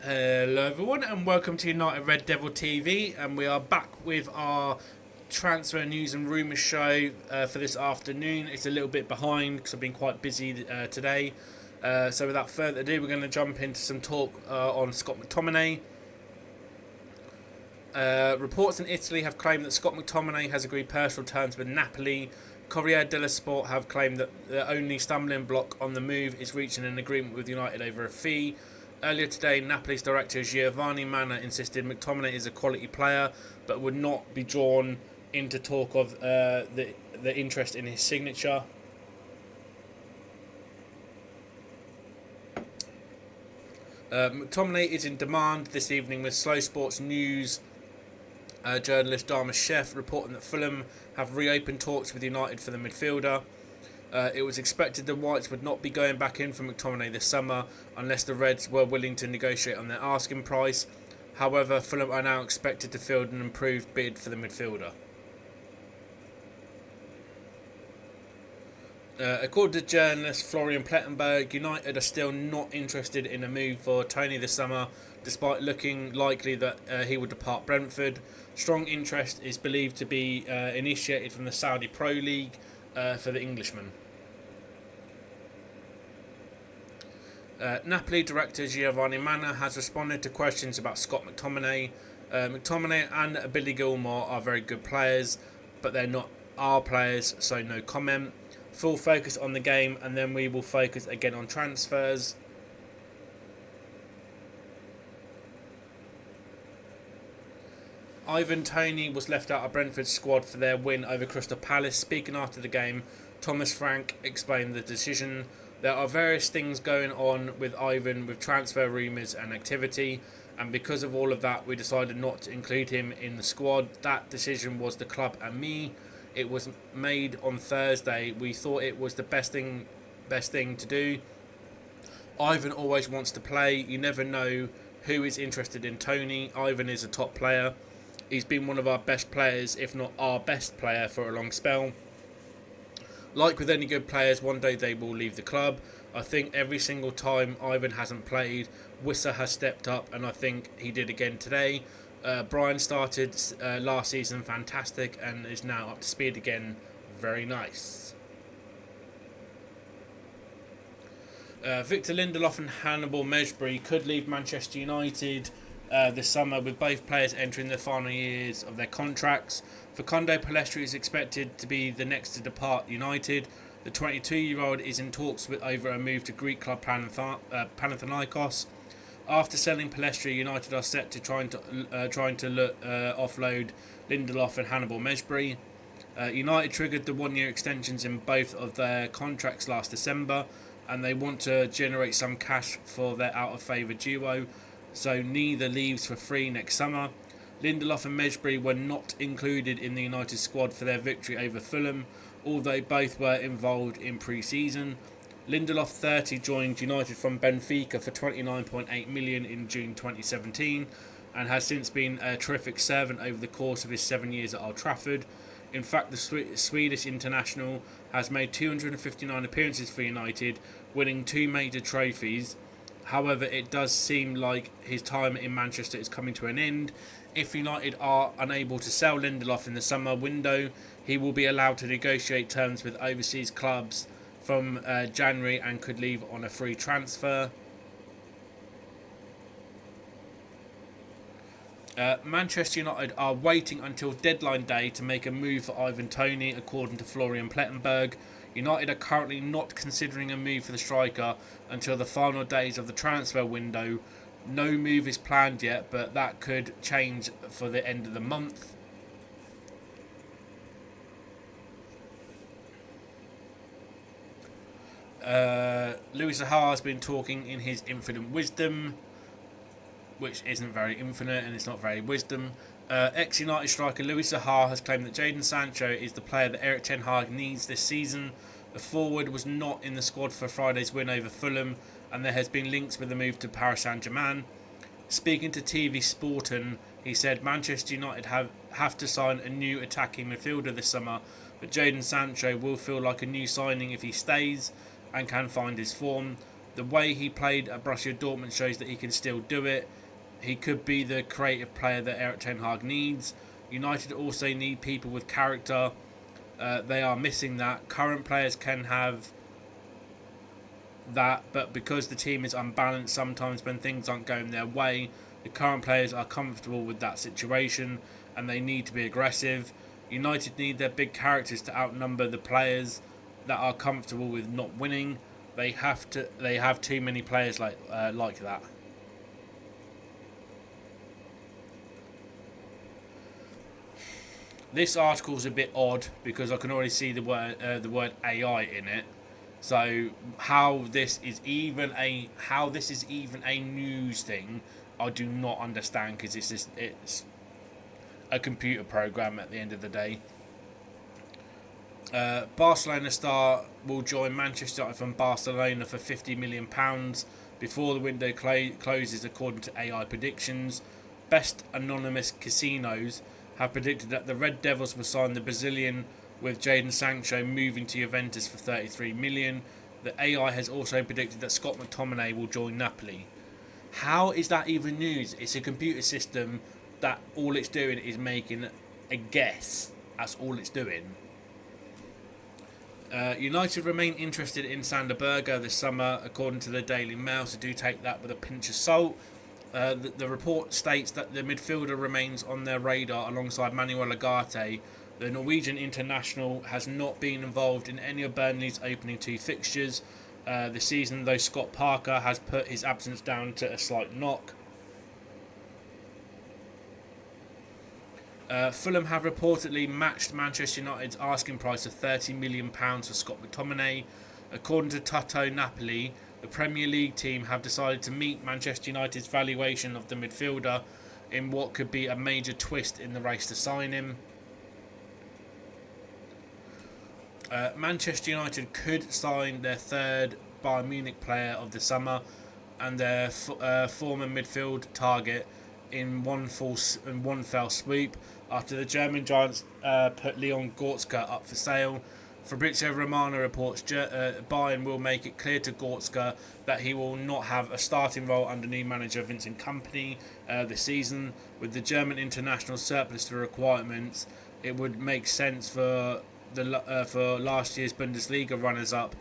Hello everyone and welcome to United Red Devil TV, and we are back with our transfer news and rumours show for this afternoon. It's a little bit behind because I've been quite busy today. So without further ado, we're going to jump into some talk on Scott Mctominay. Reports in Italy have claimed that Scott Mctominay has agreed personal terms with Napoli. Corriere dello Sport have claimed that the only stumbling block on the move is reaching an agreement with United over a fee. Earlier today, Napoli's director Giovanni Manna insisted Mctominay is a quality player, but would not be drawn into talk of the interest in his signature. Mctominay is in demand this evening, with Slow Sports News journalist Dharma Chef reporting that Fulham have reopened talks with United for the midfielder. It was expected the Whites would not be going back in for McTominay this summer unless the Reds were willing to negotiate on their asking price. However, Fulham are now expected to field an improved bid for the midfielder. According to journalist Florian Plettenberg, United are still not interested in a move for Tony this summer, despite looking likely that he will depart Brentford. Strong interest is believed to be initiated from the Saudi Pro League for the Englishman. Napoli director Giovanni Manna has responded to questions about Scott Mctominay. McTominay and Billy Gilmore are very good players, but they're not our players, so no comment. Full focus on the game, and then we will focus again on transfers. Ivan Toney was left out of Brentford's squad for their win over Crystal Palace. Speaking after the game, Thomas Frank explained the decision. There are various things going on with Ivan, with transfer rumours and activity, and because of all of that, we decided not to include him in the squad. That decision was the club and me. It was made on Thursday. We thought it was the best thing to do. Ivan always wants to play. You never know who is interested in Tony. Ivan is a top player. He's been one of our best players, if not our best player, for a long spell. Like with any good players, one day they will leave the club. I think every single time Ivan hasn't played, Wissa has stepped up, and I think he did again today. Brian started last season fantastic and is now up to speed again. Very nice. Victor Lindelof and Hannibal Mejbri could leave Manchester United this summer, with both players entering the final years of their contracts. Facundo Pellsitri is expected to be the next to depart United. The 22-year-old is in talks over a move to Greek club Pananthikos. After selling Pellsitri, United are set to trying to offload Lindelof and Hannibal Mejbri. United triggered the one-year extensions in both of their contracts last December, and they want to generate some cash for their out-of-favour duo, so neither leaves for free next summer. Lindelof and Mejbri were not included in the United squad for their victory over Fulham, although both were involved in pre-season. Lindelof, 30, joined United from Benfica for $29.8 million in June 2017 and has since been a terrific servant over the course of his 7 years at Old Trafford. In fact, the Swedish international has made 259 appearances for United, winning 2 major trophies. However, it does seem like his time in Manchester is coming to an end. If United are unable to sell Lindelof in the summer window, he will be allowed to negotiate terms with overseas clubs from January and could leave on a free transfer. Manchester United are waiting until deadline day to make a move for Ivan Toney, according to Florian Plettenberg. United are currently not considering a move for the striker until the final days of the transfer window. No move is planned yet, but that could change for the end of the month. Louis Zaha has been talking in his infinite wisdom, which isn't very infinite and it's not very wisdom. Ex-United striker Louis Zaha has claimed that Jadon Sancho is the player that Erik ten Hag needs this season. The forward was not in the squad for Friday's win over Fulham, and there has been links with the move to Paris Saint-Germain. Speaking to TV Sporten, he said Manchester United have to sign a new attacking midfielder this summer, but Jadon Sancho will feel like a new signing if he stays and can find his form. The way he played at Borussia Dortmund shows that he can still do it. He could be the creative player that Erik ten Hag needs. United also need people with character. They are missing that. Current players can have that, but because the team is unbalanced sometimes when things aren't going their way, the current players are comfortable with that situation and they need to be aggressive. United need their big characters to outnumber the players that are comfortable with not winning. They have too many players like that. This article is a bit odd because I can already see the word AI in it. So how this is even a news thing, I do not understand, because it's a computer program at the end of the day. Barcelona star will join Manchester United from Barcelona for £50 million before the window closes, according to AI predictions. Best anonymous casinos have predicted that the Red Devils will sign the Brazilian, with Jadon Sancho moving to Juventus for £33 million. The AI has also predicted that Scott Mctominay will join Napoli. How is that even news? It's a computer system that all it's doing is making a guess. That's all it's doing. United remain interested in Sander Berge this summer, according to the Daily Mail, so do take that with a pinch of salt. The report states that the midfielder remains on their radar alongside Manuel Ugarte. The Norwegian international has not been involved in any of Burnley's opening 2 fixtures this season, though Scott Parker has put his absence down to a slight knock. Fulham have reportedly matched Manchester United's asking price of £30 million for Scott McTominay. According to Tutto Napoli, the Premier League team have decided to meet Manchester United's valuation of the midfielder in what could be a major twist in the race to sign him. Manchester United could sign their third Bayern Munich player of the summer and their former midfield target in one fell swoop after the German Giants put Leon Goretzka up for sale. Fabrizio Romano reports Bayern will make it clear to Goretzka that he will not have a starting role under new manager Vincent Kompany this season. With the German international surplus to requirements, it would make sense for last year's Bundesliga runners-up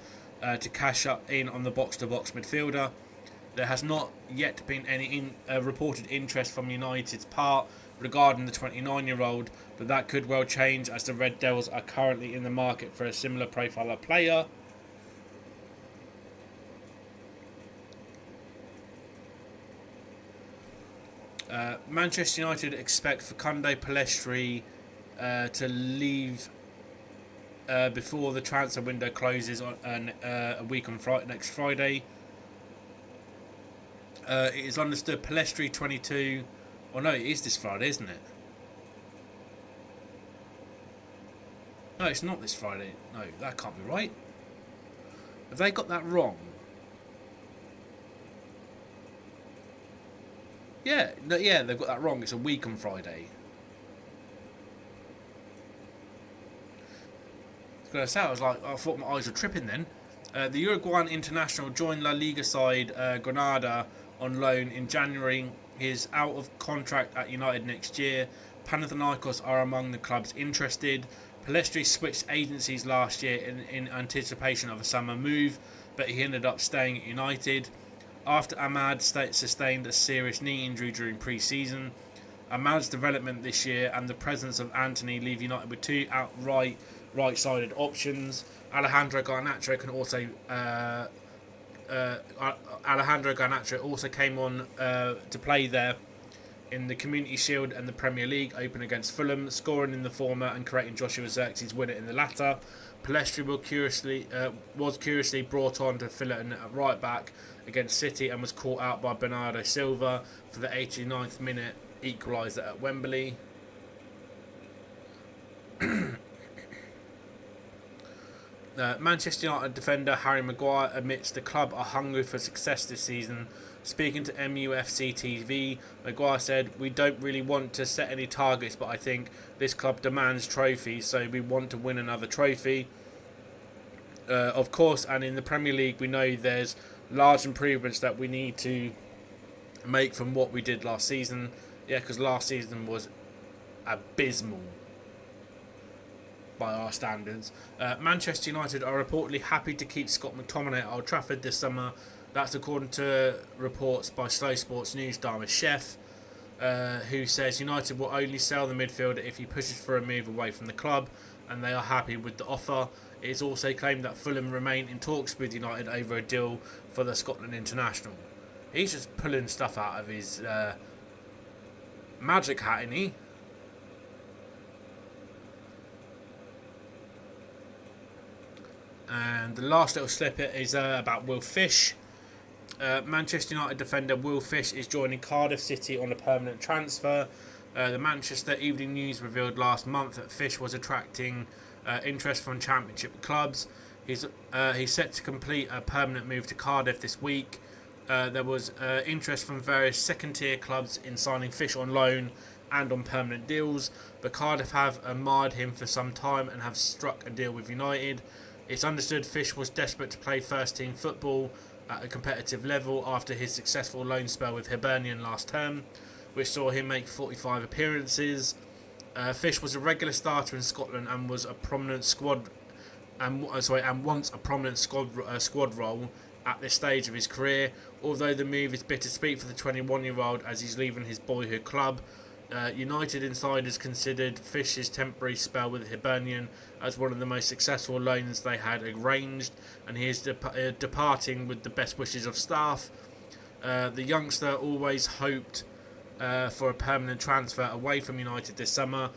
to cash up in on the box-to-box midfielder. There has not yet been any reported interest from United's part regarding the 29-year-old, but that could well change as the Red Devils are currently in the market for a similar profile of player. Manchester United expect Facundo Pellsitri to leave before the transfer window closes on a week on next Friday. It is understood Pellsitri 22. Well, no, it is this Friday, isn't it? No, it's not this Friday. No, that can't be right. Have they got that wrong? Yeah, they've got that wrong. It's a week on Friday. I thought my eyes were tripping then. The Uruguayan international joined La Liga side Granada on loan in January. He is out of contract at United next year. Pananthikos are among the clubs interested. Pellsitri switched agencies last year in anticipation of a summer move, but he ended up staying at United. After Ahmad sustained a serious knee injury during pre-season, Ahmad's development this year and the presence of Anthony leave United with 2 outright right-sided options. Alejandro Garnacho also came on to play there in the Community Shield and the Premier League Open against Fulham, scoring in the former and creating Joshua Zirkzee winner in the latter. Pellsitri was curiously brought on to fill it at right back against City and was caught out by Bernardo Silva for the 89th minute equaliser at Wembley. Manchester United defender Harry Maguire admits the club are hungry for success this season. Speaking to MUFC TV, Maguire said, "We don't really want to set any targets, but I think this club demands trophies, so we want to win another trophy. Of course, and in the Premier League we know there's large improvements that we need to make from what we did last season. Yeah, because last season was abysmal by our standards. Manchester United are reportedly happy to keep Scott Mctominay at Old Trafford this summer. That's according to reports by Slow Sports News Dharma Chef, who says United will only sell the midfielder if he pushes for a move away from the club, and they are happy with the offer. It is also claimed that Fulham remain in talks with United over a deal for the Scotland international. He's just pulling stuff out of his magic hat, isn't he? And the last little snippet is about Will Fish. Manchester United defender Will Fish is joining Cardiff City on a permanent transfer. The Manchester Evening News revealed last month that Fish was attracting interest from Championship clubs. He's set to complete a permanent move to Cardiff this week. There was interest from various second-tier clubs in signing Fish on loan and on permanent deals, but Cardiff have admired him for some time and have struck a deal with United. It's understood Fish was desperate to play first-team football at a competitive level after his successful loan spell with Hibernian last term, which saw him make 45 appearances. Fish was a regular starter in Scotland and was a prominent squad, and once a prominent squad role at this stage of his career. Although the move is bittersweet for the 21-year-old as he's leaving his boyhood club, United insiders considered Fish's temporary spell with Hibernian as one of the most successful loans they had arranged, and he is departing with the best wishes of staff. The youngster always hoped for a permanent transfer away from United this summer,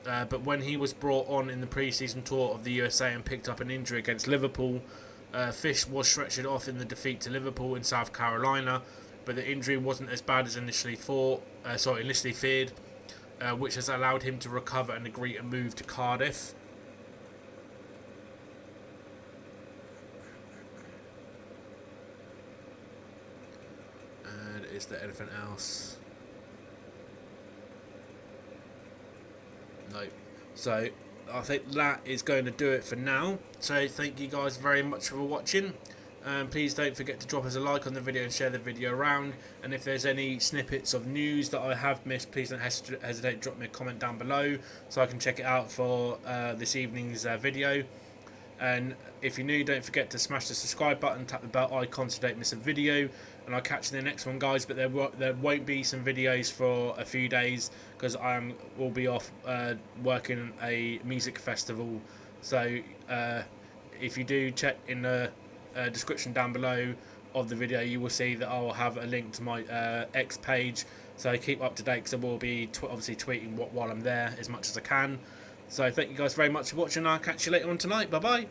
but when he was brought on in the pre-season tour of the USA and picked up an injury against Liverpool, Fish was stretchered off in the defeat to Liverpool in South Carolina, but the injury wasn't as bad as initially feared, which has allowed him to recover and agree to move to Cardiff. And is there anything else? No. So I think that is going to do it for now. So thank you guys very much for watching. Please don't forget to drop us a like on the video and share the video around. And if there's any snippets of news that I have missed, please don't hesitate to drop me a comment down below so I can check it out for this evening's video. And if you're new, don't forget to smash the subscribe button, tap the bell icon so you don't miss a video. And I'll catch you in the next one, guys. But there won't be some videos for a few days because will be off working a music festival. So if you do check in the description down below of the video, you will see that I will have a link to my X page. So keep up to date because I will be obviously tweeting while I'm there as much as I can. So thank you guys very much for watching. I'll catch you later on tonight. Bye bye.